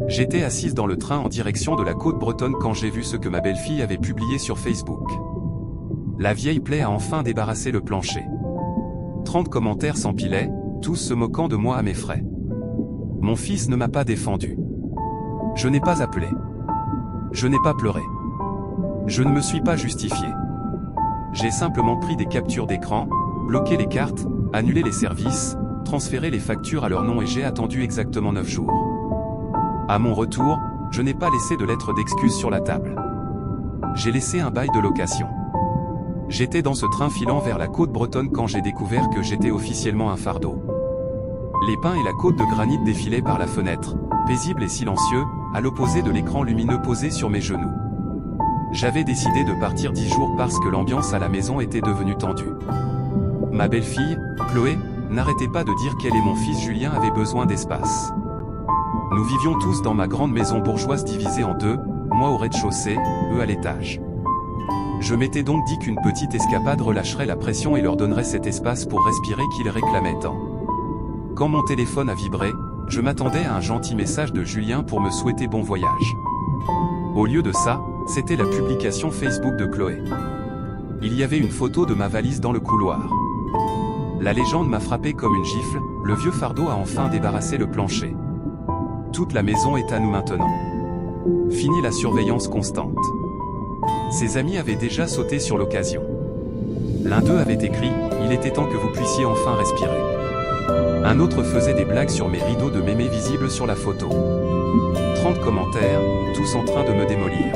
J'étais assise dans le train en direction de la côte bretonne quand j'ai vu ce que ma belle-fille avait publié sur Facebook. La vieille plaie a enfin débarrassé le plancher. 30 commentaires s'empilaient, tous se moquant de moi à mes frais. Mon fils ne m'a pas défendu. Je n'ai pas appelé. Je n'ai pas pleuré. Je ne me suis pas justifié. J'ai simplement pris des captures d'écran, bloqué les cartes, annulé les services, transféré les factures à leur nom et j'ai attendu exactement 9 jours. À mon retour, je n'ai pas laissé de lettre d'excuse sur la table. J'ai laissé un bail de location. J'étais dans ce train filant vers la côte bretonne quand j'ai découvert que j'étais officiellement un fardeau. Les pins et la côte de granit défilaient par la fenêtre, paisibles et silencieux, à l'opposé de l'écran lumineux posé sur mes genoux. J'avais décidé de partir 10 jours parce que l'ambiance à la maison était devenue tendue. Ma belle-fille, Chloé, n'arrêtait pas de dire qu'elle et mon fils Julien avaient besoin d'espace. Nous vivions tous dans ma grande maison bourgeoise divisée en deux, moi au rez-de-chaussée, eux à l'étage. Je m'étais donc dit qu'une petite escapade relâcherait la pression et leur donnerait cet espace pour respirer qu'ils réclamaient tant. Quand mon téléphone a vibré, je m'attendais à un gentil message de Julien pour me souhaiter bon voyage. Au lieu de ça, c'était la publication Facebook de Chloé. Il y avait une photo de ma valise dans le couloir. La légende m'a frappé comme une gifle, le vieux fardeau a enfin débarrassé le plancher. Toute la maison est à nous maintenant. Fini la surveillance constante. Ses amis avaient déjà sauté sur l'occasion. L'un d'eux avait écrit « Il était temps que vous puissiez enfin respirer ». Un autre faisait des blagues sur mes rideaux de mémé visibles sur la photo. 30 commentaires, tous en train de me démolir.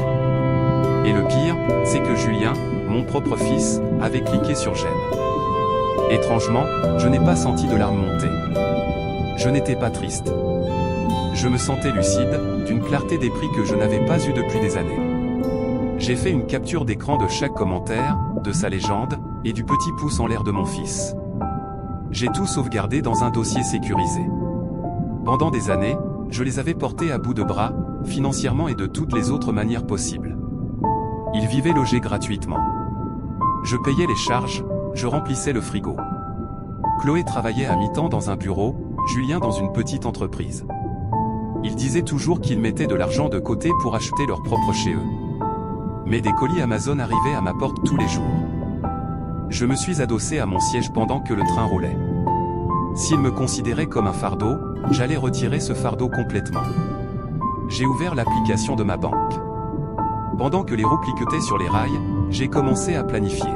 Et le pire, c'est que Julien, mon propre fils, avait cliqué sur « J'aime ». Étrangement, je n'ai pas senti de larmes monter. Je n'étais pas triste. Je me sentais lucide, d'une clarté d'esprit que je n'avais pas eue depuis des années. J'ai fait une capture d'écran de chaque commentaire, de sa légende, et du petit pouce en l'air de mon fils. J'ai tout sauvegardé dans un dossier sécurisé. Pendant des années, je les avais portés à bout de bras, financièrement et de toutes les autres manières possibles. Ils vivaient logés gratuitement. Je payais les charges, je remplissais le frigo. Chloé travaillait à mi-temps dans un bureau, Julien dans une petite entreprise. Ils disaient toujours qu'ils mettaient de l'argent de côté pour acheter leur propre chez eux. Mais des colis Amazon arrivaient à ma porte tous les jours. Je me suis adossé à mon siège pendant que le train roulait. S'ils me considéraient comme un fardeau, j'allais retirer ce fardeau complètement. J'ai ouvert l'application de ma banque. Pendant que les roues cliquetaient sur les rails, j'ai commencé à planifier.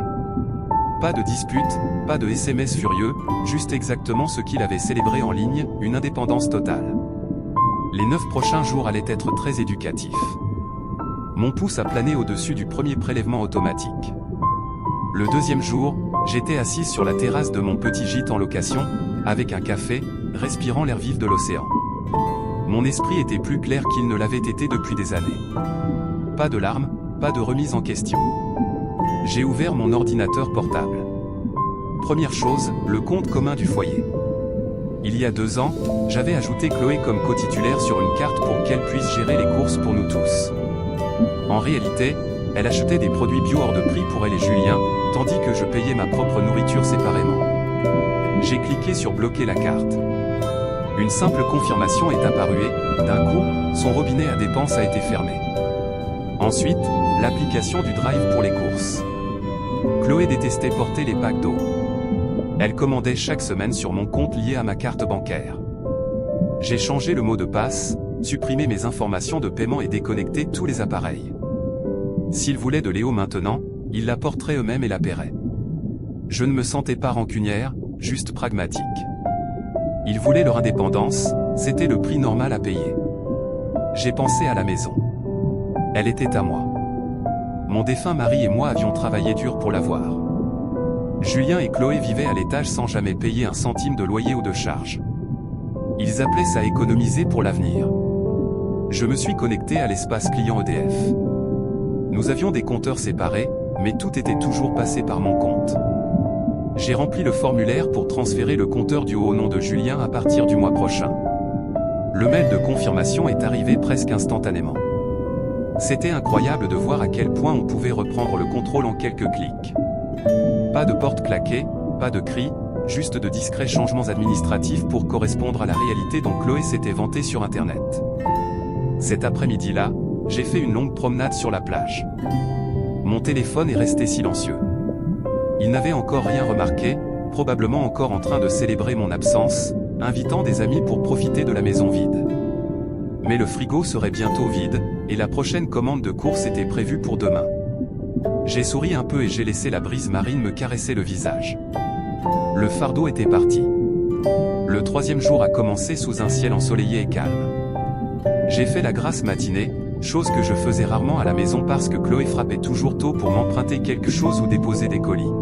Pas de dispute, pas de SMS furieux, juste exactement ce qu'il avait célébré en ligne, une indépendance totale. Les 9 prochains jours allaient être très éducatifs. Mon pouce a plané au-dessus du premier prélèvement automatique. Le deuxième jour, j'étais assise sur la terrasse de mon petit gîte en location, avec un café, respirant l'air vif de l'océan. Mon esprit était plus clair qu'il ne l'avait été depuis des années. Pas de larmes, pas de remise en question. J'ai ouvert mon ordinateur portable. Première chose, le compte commun du foyer. Il y a 2 ans, j'avais ajouté Chloé comme co-titulaire sur une carte pour qu'elle puisse gérer les courses pour nous tous. En réalité, elle achetait des produits bio hors de prix pour elle et Julien, tandis que je payais ma propre nourriture séparément. J'ai cliqué sur bloquer la carte. Une simple confirmation est apparue et, d'un coup, son robinet à dépenses a été fermé. Ensuite, l'application du Drive pour les courses. Chloé détestait porter les packs d'eau. Elle commandait chaque semaine sur mon compte lié à ma carte bancaire. J'ai changé le mot de passe, supprimé mes informations de paiement et déconnecté tous les appareils. S'ils voulaient de Léo maintenant, ils la porteraient eux-mêmes et la paieraient. Je ne me sentais pas rancunière, juste pragmatique. Ils voulaient leur indépendance, c'était le prix normal à payer. J'ai pensé à la maison. Elle était à moi. Mon défunt mari et moi avions travaillé dur pour l'avoir. Julien et Chloé vivaient à l'étage sans jamais payer un centime de loyer ou de charge. Ils appelaient ça économiser pour l'avenir. Je me suis connecté à l'espace client EDF. Nous avions des compteurs séparés, mais tout était toujours passé par mon compte. J'ai rempli le formulaire pour transférer le compteur du haut au nom de Julien à partir du mois prochain. Le mail de confirmation est arrivé presque instantanément. C'était incroyable de voir à quel point on pouvait reprendre le contrôle en quelques clics. Pas de porte claquée, pas de cris, juste de discrets changements administratifs pour correspondre à la réalité dont Chloé s'était vantée sur Internet. Cet après-midi-là, j'ai fait une longue promenade sur la plage. Mon téléphone est resté silencieux. Il n'avait encore rien remarqué, probablement encore en train de célébrer mon absence, invitant des amis pour profiter de la maison vide. Mais le frigo serait bientôt vide, et la prochaine commande de course était prévue pour demain. J'ai souri un peu et j'ai laissé la brise marine me caresser le visage. Le fardeau était parti. Le 3e jour a commencé sous un ciel ensoleillé et calme. J'ai fait la grasse matinée, chose que je faisais rarement à la maison parce que Chloé frappait toujours tôt pour m'emprunter quelque chose ou déposer des colis.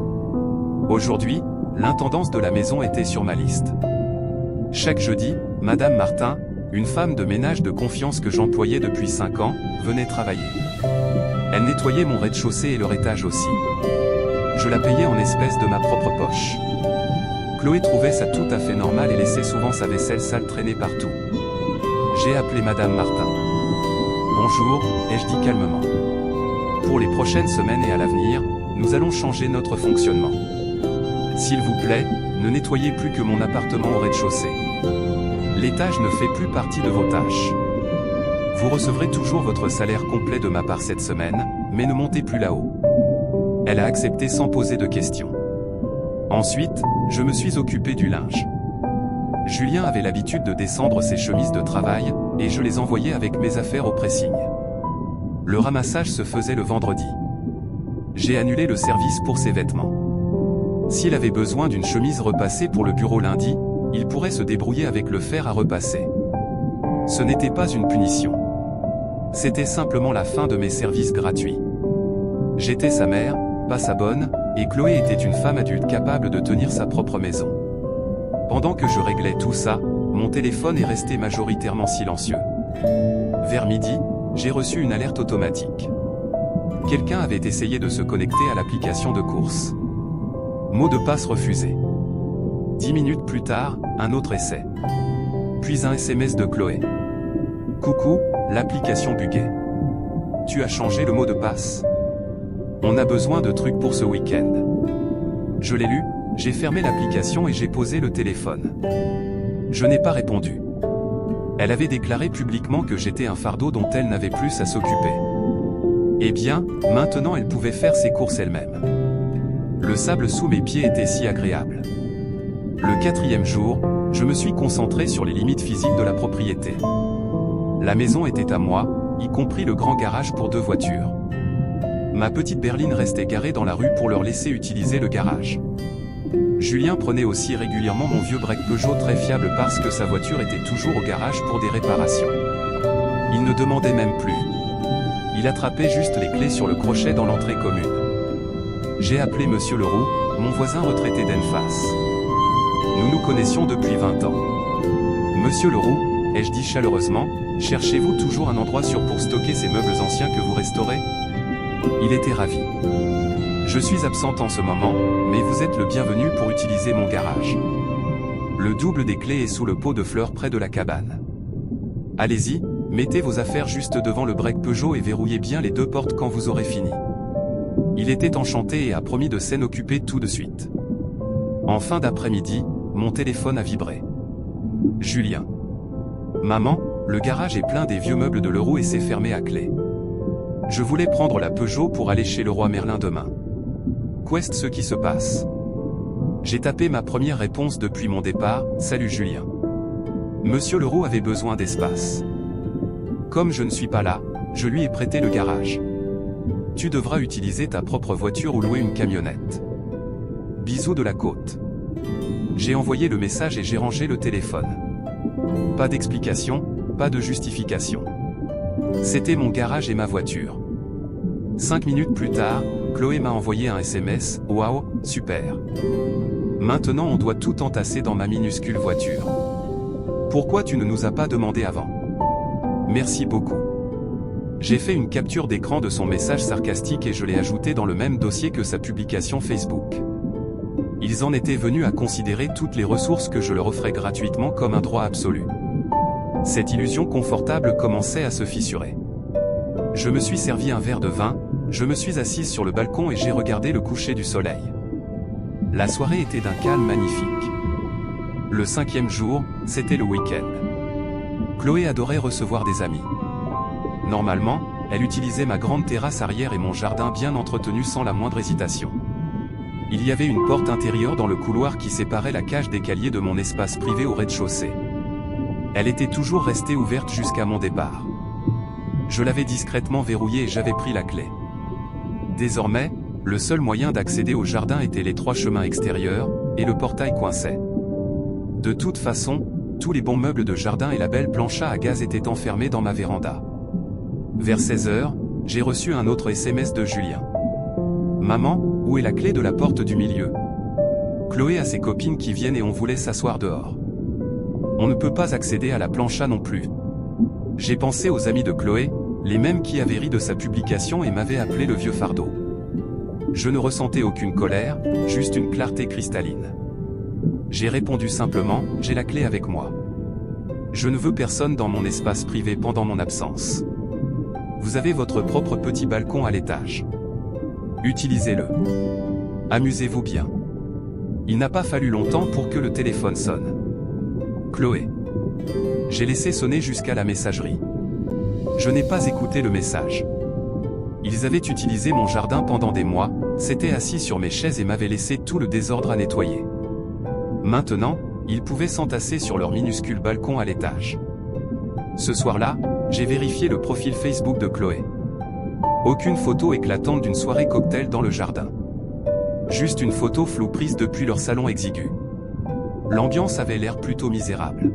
Aujourd'hui, l'intendance de la maison était sur ma liste. Chaque jeudi, Madame Martin, une femme de ménage de confiance que j'employais depuis 5 ans, venait travailler. Elle nettoyait mon rez-de-chaussée et leur étage aussi. Je la payais en espèces de ma propre poche. Chloé trouvait ça tout à fait normal et laissait souvent sa vaisselle sale traîner partout. J'ai appelé Madame Martin. Bonjour, ai-je dit calmement. Pour les prochaines semaines et à l'avenir, nous allons changer notre fonctionnement. S'il vous plaît, ne nettoyez plus que mon appartement au rez-de-chaussée. L'étage ne fait plus partie de vos tâches. Vous recevrez toujours votre salaire complet de ma part cette semaine, mais ne montez plus là-haut. Elle a accepté sans poser de questions. Ensuite, je me suis occupé du linge. Julien avait l'habitude de descendre ses chemises de travail, et je les envoyais avec mes affaires au pressing. Le ramassage se faisait le vendredi. J'ai annulé le service pour ses vêtements. S'il avait besoin d'une chemise repassée pour le bureau lundi, il pourrait se débrouiller avec le fer à repasser. Ce n'était pas une punition. C'était simplement la fin de mes services gratuits. J'étais sa mère, pas sa bonne, et Chloé était une femme adulte capable de tenir sa propre maison. Pendant que je réglais tout ça, mon téléphone est resté majoritairement silencieux. Vers midi, j'ai reçu une alerte automatique. Quelqu'un avait essayé de se connecter à l'application de course. Mot de passe refusé. 10 minutes plus tard, un autre essai. Puis un SMS de Chloé. Coucou, l'application buguait. Tu as changé le mot de passe? On a besoin de trucs pour ce week-end. Je l'ai lu, j'ai fermé l'application et j'ai posé le téléphone. Je n'ai pas répondu. Elle avait déclaré publiquement que j'étais un fardeau dont elle n'avait plus à s'occuper. Eh bien, maintenant elle pouvait faire ses courses elle-même. Le sable sous mes pieds était si agréable. Le 4e jour, je me suis concentré sur les limites physiques de la propriété. La maison était à moi, y compris le grand garage pour 2 voitures. Ma petite berline restait garée dans la rue pour leur laisser utiliser le garage. Julien prenait aussi régulièrement mon vieux break Peugeot très fiable parce que sa voiture était toujours au garage pour des réparations. Il ne demandait même plus. Il attrapait juste les clés sur le crochet dans l'entrée commune. J'ai appelé Monsieur Leroux, mon voisin retraité d'Enfas. Nous nous connaissions depuis 20 ans. Monsieur Leroux, ai-je dit chaleureusement, cherchez-vous toujours un endroit sûr pour stocker ces meubles anciens que vous restaurez? Il était ravi. Je suis absente en ce moment, mais vous êtes le bienvenu pour utiliser mon garage. Le double des clés est sous le pot de fleurs près de la cabane. Allez-y, mettez vos affaires juste devant le break Peugeot et verrouillez bien les 2 portes quand vous aurez fini. Il était enchanté et a promis de s'en occuper tout de suite. En fin d'après-midi, mon téléphone a vibré. Julien. Maman, le garage est plein des vieux meubles de Leroux et c'est fermé à clé. Je voulais prendre la Peugeot pour aller chez le roi Merlin demain. Qu'est-ce ce qui se passe? J'ai tapé ma première réponse depuis mon départ, salut Julien. Monsieur Leroux avait besoin d'espace. Comme je ne suis pas là, je lui ai prêté le garage. Tu devras utiliser ta propre voiture ou louer une camionnette. Bisous de la côte. J'ai envoyé le message et j'ai rangé le téléphone. Pas d'explication, pas de justification. C'était mon garage et ma voiture. 5 minutes plus tard, Chloé m'a envoyé un SMS, « Waouh, super. Maintenant on doit tout entasser dans ma minuscule voiture. Pourquoi tu ne nous as pas demandé avant? Merci beaucoup. » J'ai fait une capture d'écran de son message sarcastique et je l'ai ajouté dans le même dossier que sa publication Facebook. Ils en étaient venus à considérer toutes les ressources que je leur offrais gratuitement comme un droit absolu. Cette illusion confortable commençait à se fissurer. Je me suis servi un verre de vin, je me suis assise sur le balcon et j'ai regardé le coucher du soleil. La soirée était d'un calme magnifique. Le 5e jour, c'était le week-end. Chloé adorait recevoir des amis. Normalement, elle utilisait ma grande terrasse arrière et mon jardin bien entretenu sans la moindre hésitation. Il y avait une porte intérieure dans le couloir qui séparait la cage d'écalier de mon espace privé au rez-de-chaussée. Elle était toujours restée ouverte jusqu'à mon départ. Je l'avais discrètement verrouillée et j'avais pris la clé. Désormais, le seul moyen d'accéder au jardin était les 3 chemins extérieurs, et le portail coinçait. De toute façon, tous les bons meubles de jardin et la belle planche à gaz étaient enfermés dans ma véranda. Vers 16 h, j'ai reçu un autre SMS de Julien. « Maman, où est la clé de la porte du milieu ? Chloé a ses copines qui viennent et on voulait s'asseoir dehors. On ne peut pas accéder à la plancha non plus. » J'ai pensé aux amis de Chloé, les mêmes qui avaient ri de sa publication et m'avaient appelé le vieux fardeau. Je ne ressentais aucune colère, juste une clarté cristalline. J'ai répondu simplement, j'ai la clé avec moi. Je ne veux personne dans mon espace privé pendant mon absence. Vous avez votre propre petit balcon à l'étage. Utilisez-le. Amusez-vous bien. Il n'a pas fallu longtemps pour que le téléphone sonne. Chloé. J'ai laissé sonner jusqu'à la messagerie. Je n'ai pas écouté le message. Ils avaient utilisé mon jardin pendant des mois, s'étaient assis sur mes chaises et m'avaient laissé tout le désordre à nettoyer. Maintenant, ils pouvaient s'entasser sur leur minuscule balcon à l'étage. Ce soir-là, j'ai vérifié le profil Facebook de Chloé. Aucune photo éclatante d'une soirée cocktail dans le jardin. Juste une photo floue prise depuis leur salon exigu. L'ambiance avait l'air plutôt misérable.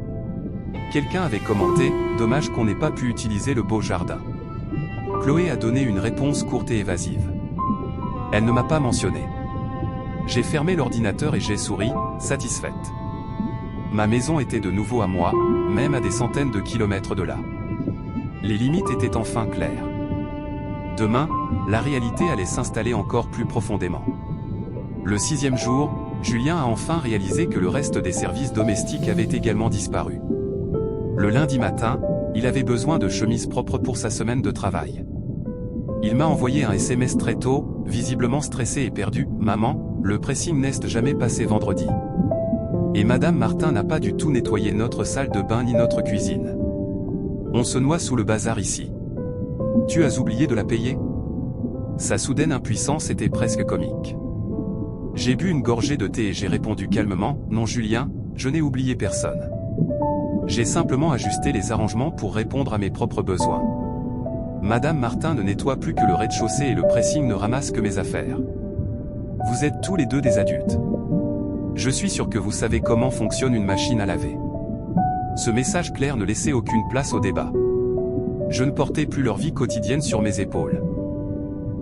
Quelqu'un avait commenté, dommage qu'on n'ait pas pu utiliser le beau jardin. Chloé a donné une réponse courte et évasive. Elle ne m'a pas mentionné. J'ai fermé l'ordinateur et j'ai souri, satisfaite. Ma maison était de nouveau à moi, même à des centaines de kilomètres de là. Les limites étaient enfin claires. Demain, la réalité allait s'installer encore plus profondément. Le 6e jour, Julien a enfin réalisé que le reste des services domestiques avait également disparu. Le lundi matin, il avait besoin de chemises propres pour sa semaine de travail. Il m'a envoyé un SMS très tôt, visiblement stressé et perdu. « Maman, le pressing n'est jamais passé vendredi. Et Madame Martin n'a pas du tout nettoyé notre salle de bain ni notre cuisine. On se noie sous le bazar ici. Tu as oublié de la payer ?» Sa soudaine impuissance était presque comique. J'ai bu une gorgée de thé et j'ai répondu calmement, « Non Julien, je n'ai oublié personne. J'ai simplement ajusté les arrangements pour répondre à mes propres besoins. Madame Martin ne nettoie plus que le rez-de-chaussée et le pressing ne ramasse que mes affaires. Vous êtes tous les deux des adultes. Je suis sûr que vous savez comment fonctionne une machine à laver. » Ce message clair ne laissait aucune place au débat. Je ne portais plus leur vie quotidienne sur mes épaules.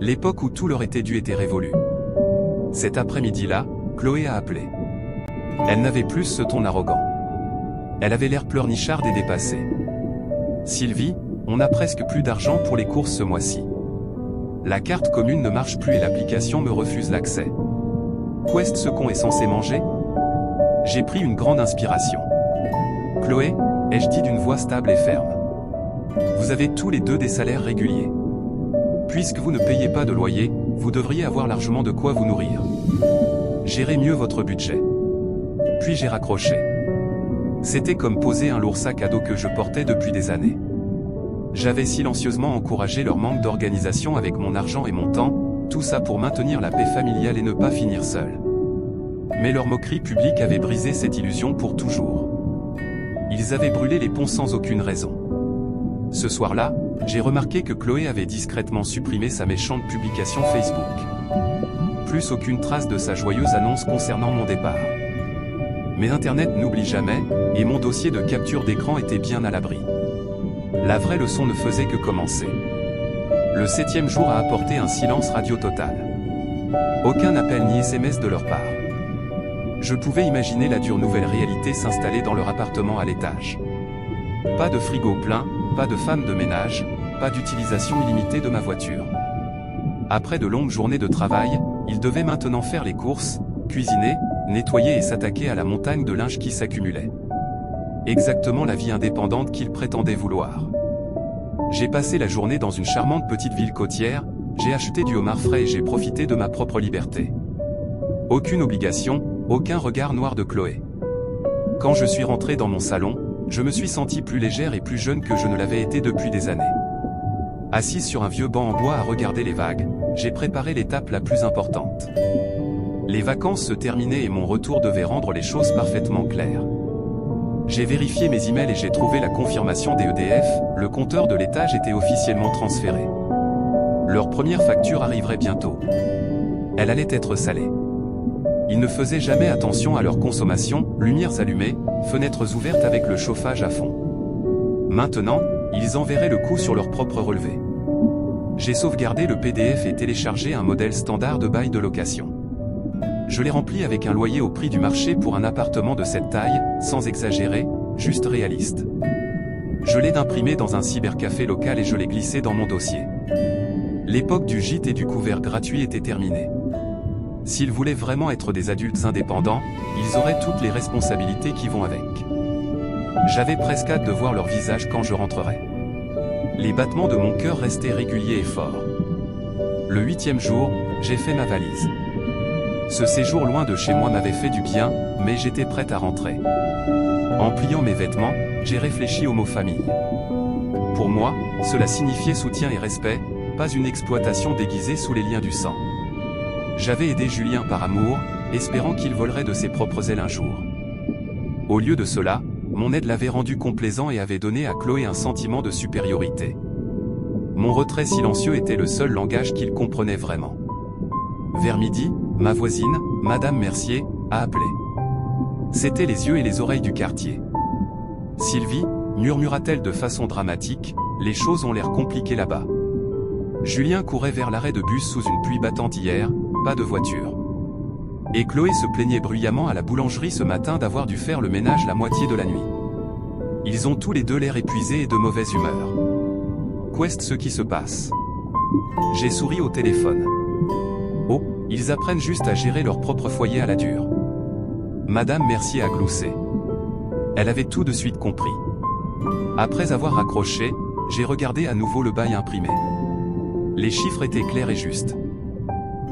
L'époque où tout leur était dû était révolue. Cet après-midi-là, Chloé a appelé. Elle n'avait plus ce ton arrogant. Elle avait l'air pleurnicharde et dépassée. « Sylvie, on n'a presque plus d'argent pour les courses ce mois-ci. La carte commune ne marche plus et l'application me refuse l'accès. Qu'est-ce ce qu'on est censé manger ?» J'ai pris une grande inspiration. « Chloé, ai-je dit d'une voix stable et ferme. Vous avez tous les deux des salaires réguliers. Puisque vous ne payez pas de loyer, vous devriez avoir largement de quoi vous nourrir. Gérez mieux votre budget. » Puis j'ai raccroché. C'était comme poser un lourd sac à dos que je portais depuis des années. J'avais silencieusement encouragé leur manque d'organisation avec mon argent et mon temps, tout ça pour maintenir la paix familiale et ne pas finir seul. Mais leur moquerie publique avait brisé cette illusion pour toujours. Ils avaient brûlé les ponts sans aucune raison. Ce soir-là, j'ai remarqué que Chloé avait discrètement supprimé sa méchante publication Facebook. Plus aucune trace de sa joyeuse annonce concernant mon départ. Mais Internet n'oublie jamais, et mon dossier de capture d'écran était bien à l'abri. La vraie leçon ne faisait que commencer. Le 7e jour a apporté un silence radio total. Aucun appel ni SMS de leur part. Je pouvais imaginer la dure nouvelle réalité s'installer dans leur appartement à l'étage. Pas de frigo plein, pas de femme de ménage, pas d'utilisation illimitée de ma voiture. Après de longues journées de travail, ils devaient maintenant faire les courses, cuisiner, nettoyer et s'attaquer à la montagne de linge qui s'accumulait. Exactement la vie indépendante qu'ils prétendaient vouloir. J'ai passé la journée dans une charmante petite ville côtière, j'ai acheté du homard frais et j'ai profité de ma propre liberté. Aucune obligation, aucun regard noir de Chloé. Quand je suis rentré dans mon salon, je me suis senti plus légère et plus jeune que je ne l'avais été depuis des années. Assise sur un vieux banc en bois à regarder les vagues, j'ai préparé l'étape la plus importante. Les vacances se terminaient et mon retour devait rendre les choses parfaitement claires. J'ai vérifié mes emails et j'ai trouvé la confirmation des EDF, le compteur de l'étage était officiellement transféré. Leur première facture arriverait bientôt. Elle allait être salée. Ils ne faisaient jamais attention à leur consommation, lumières allumées, fenêtres ouvertes avec le chauffage à fond. Maintenant, ils enverraient le coût sur leur propre relevé. J'ai sauvegardé le PDF et téléchargé un modèle standard de bail de location. Je l'ai rempli avec un loyer au prix du marché pour un appartement de cette taille, sans exagérer, juste réaliste. Je l'ai imprimé dans un cybercafé local et je l'ai glissé dans mon dossier. L'époque du gîte et du couvert gratuit était terminée. S'ils voulaient vraiment être des adultes indépendants, ils auraient toutes les responsabilités qui vont avec. J'avais presque hâte de voir leur visage quand je rentrerais. Les battements de mon cœur restaient réguliers et forts. Le 8e jour, j'ai fait ma valise. Ce séjour loin de chez moi m'avait fait du bien, mais j'étais prête à rentrer. En pliant mes vêtements, j'ai réfléchi au mot famille. Pour moi, cela signifiait soutien et respect, pas une exploitation déguisée sous les liens du sang. J'avais aidé Julien par amour, espérant qu'il volerait de ses propres ailes un jour. Au lieu de cela, mon aide l'avait rendu complaisant et avait donné à Chloé un sentiment de supériorité. Mon retrait silencieux était le seul langage qu'il comprenait vraiment. Vers midi, ma voisine, Madame Mercier, a appelé. C'étaient les yeux et les oreilles du quartier. « Sylvie » murmura-t-elle de façon dramatique, « les choses ont l'air compliquées là-bas. » Julien courait vers l'arrêt de bus sous une pluie battante hier, pas de voiture. Et Chloé se plaignait bruyamment à la boulangerie ce matin d'avoir dû faire le ménage la moitié de la nuit. Ils ont tous les deux l'air épuisés et de mauvaise humeur. Qu'est-ce ce qui se passe? J'ai souri au téléphone. Oh, ils apprennent juste à gérer leur propre foyer à la dure. Madame Mercier a gloussé. Elle avait tout de suite compris. Après avoir raccroché, j'ai regardé à nouveau le bail imprimé. Les chiffres étaient clairs et justes.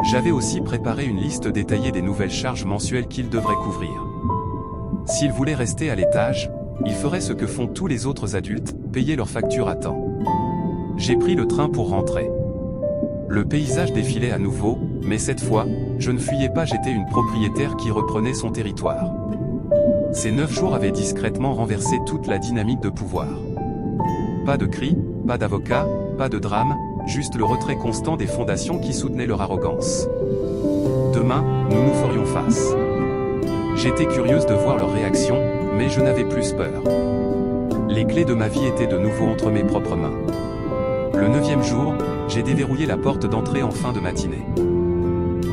J'avais aussi préparé une liste détaillée des nouvelles charges mensuelles qu'ils devraient couvrir. S'ils voulaient rester à l'étage, ils feraient ce que font tous les autres adultes, payer leurs factures à temps. J'ai pris le train pour rentrer. Le paysage défilait à nouveau, mais cette fois, je ne fuyais pas, j'étais une propriétaire qui reprenait son territoire. Ces 9 jours avaient discrètement renversé toute la dynamique de pouvoir. Pas de cris, pas d'avocats, pas de drame, juste le retrait constant des fondations qui soutenaient leur arrogance. Demain, nous nous ferions face. J'étais curieuse de voir leur réaction, mais je n'avais plus peur. Les clés de ma vie étaient de nouveau entre mes propres mains. Le 9e jour, j'ai déverrouillé la porte d'entrée en fin de matinée.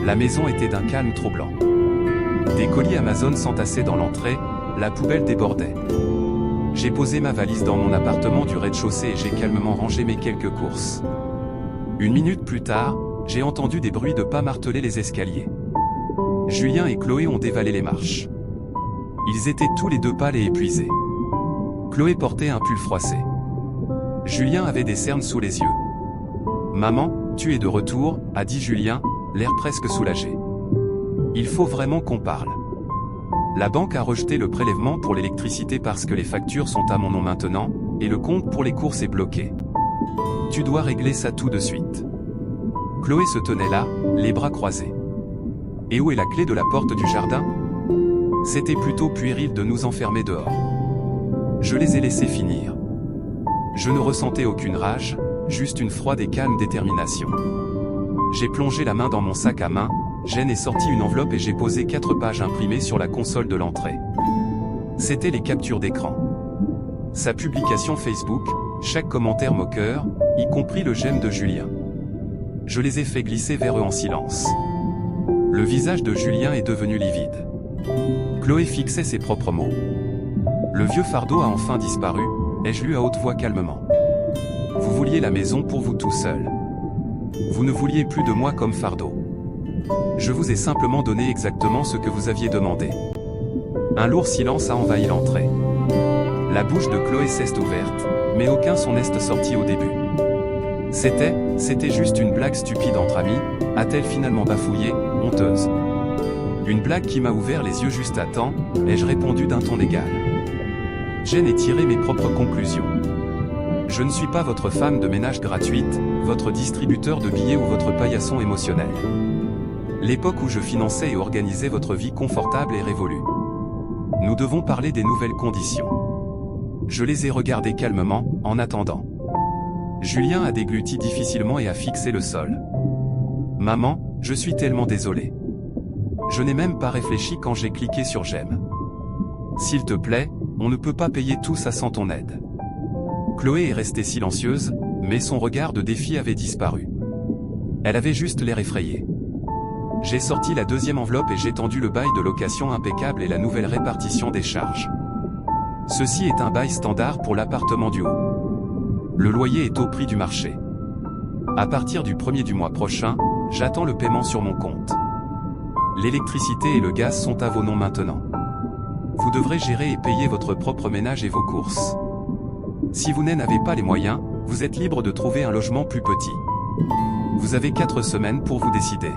La maison était d'un calme troublant. Des colis Amazon s'entassaient dans l'entrée, la poubelle débordait. J'ai posé ma valise dans mon appartement du rez-de-chaussée et j'ai calmement rangé mes quelques courses. Une minute plus tard, j'ai entendu des bruits de pas marteler les escaliers. Julien et Chloé ont dévalé les marches. Ils étaient tous les deux pâles et épuisés. Chloé portait un pull froissé. Julien avait des cernes sous les yeux. « Maman, tu es de retour » a dit Julien, l'air presque soulagé. « Il faut vraiment qu'on parle. La banque a rejeté le prélèvement pour l'électricité parce que les factures sont à mon nom maintenant, et le compte pour les courses est bloqué. Tu dois régler ça tout de suite. » Chloé se tenait là, les bras croisés. « Et où est la clé de la porte du jardin ?» C'était plutôt puéril de nous enfermer dehors. Je les ai laissés finir. Je ne ressentais aucune rage, juste une froide et calme détermination. J'ai plongé la main dans mon sac à main, j'en ai sorti une enveloppe et j'ai posé 4 pages imprimées sur la console de l'entrée. C'étaient les captures d'écran. Sa publication Facebook, chaque commentaire moqueur, y compris le j'aime de Julien. Je les ai fait glisser vers eux en silence. Le visage de Julien est devenu livide. Chloé fixait ses propres mots. Le vieux fardeau a enfin disparu, ai-je lu à haute voix calmement. Vous vouliez la maison pour vous tout seul. Vous ne vouliez plus de moi comme fardeau. Je vous ai simplement donné exactement ce que vous aviez demandé. Un lourd silence a envahi l'entrée. La bouche de Chloé s'est ouverte, mais aucun son n'est sorti au début. C'était juste une blague stupide entre amis, a-t-elle finalement bafouillé, honteuse. Une blague qui m'a ouvert les yeux juste à temps, ai-je répondu d'un ton égal. J'en ai tiré mes propres conclusions. Je ne suis pas votre femme de ménage gratuite, votre distributeur de billets ou votre paillasson émotionnel. L'époque où je finançais et organisais votre vie confortable est révolue. Nous devons parler des nouvelles conditions. Je les ai regardées calmement, en attendant. Julien a dégluti difficilement et a fixé le sol. Maman, je suis tellement désolé. Je n'ai même pas réfléchi quand j'ai cliqué sur j'aime. S'il te plaît, on ne peut pas payer tout ça sans ton aide. Chloé est restée silencieuse, mais son regard de défi avait disparu. Elle avait juste l'air effrayée. J'ai sorti la deuxième enveloppe et j'ai tendu le bail de location impeccable et la nouvelle répartition des charges. Ceci est un bail standard pour l'appartement du haut. Le loyer est au prix du marché. À partir du 1er du mois prochain, j'attends le paiement sur mon compte. L'électricité et le gaz sont à vos noms maintenant. Vous devrez gérer et payer votre propre ménage et vos courses. Si vous n'en avez pas les moyens, vous êtes libre de trouver un logement plus petit. Vous avez 4 semaines pour vous décider.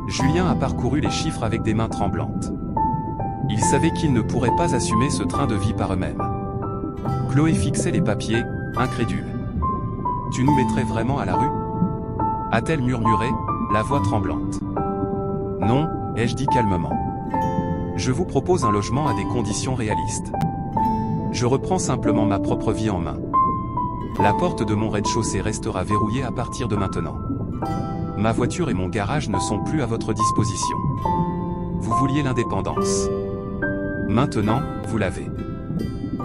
Julien a parcouru les chiffres avec des mains tremblantes. Il savait qu'ils ne pourraient pas assumer ce train de vie par eux-mêmes. Chloé fixait les papiers, incrédule. « Tu nous mettrais vraiment à la rue ?» a-t-elle murmuré, la voix tremblante. « Non, ai-je dit calmement. Je vous propose un logement à des conditions réalistes. Je reprends simplement ma propre vie en main. La porte de mon rez-de-chaussée restera verrouillée à partir de maintenant. Ma voiture et mon garage ne sont plus à votre disposition. Vous vouliez l'indépendance. Maintenant, vous l'avez. »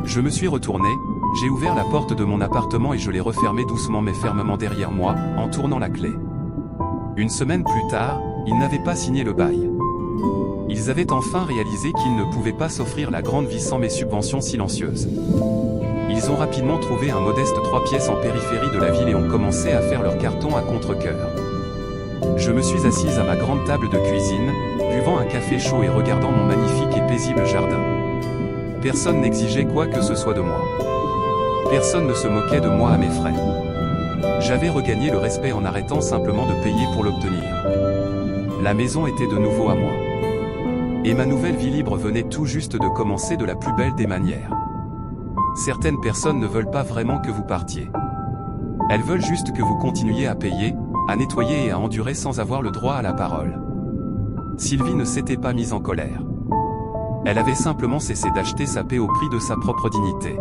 Je me suis retourné, j'ai ouvert la porte de mon appartement et je l'ai refermée doucement mais fermement derrière moi, en tournant la clé. Une semaine plus tard, ils n'avaient pas signé le bail. Ils avaient enfin réalisé qu'ils ne pouvaient pas s'offrir la grande vie sans mes subventions silencieuses. Ils ont rapidement trouvé un modeste 3 pièces en périphérie de la ville et ont commencé à faire leur carton à contre-cœur. Je me suis assise à ma grande table de cuisine, buvant un café chaud et regardant mon magnifique et paisible jardin. Personne n'exigeait quoi que ce soit de moi. Personne ne se moquait de moi à mes frais. J'avais regagné le respect en arrêtant simplement de payer pour l'obtenir. La maison était de nouveau à moi. Et ma nouvelle vie libre venait tout juste de commencer de la plus belle des manières. Certaines personnes ne veulent pas vraiment que vous partiez. Elles veulent juste que vous continuiez à payer, à nettoyer et à endurer sans avoir le droit à la parole. Sylvie ne s'était pas mise en colère. Elle avait simplement cessé d'acheter sa paix au prix de sa propre dignité.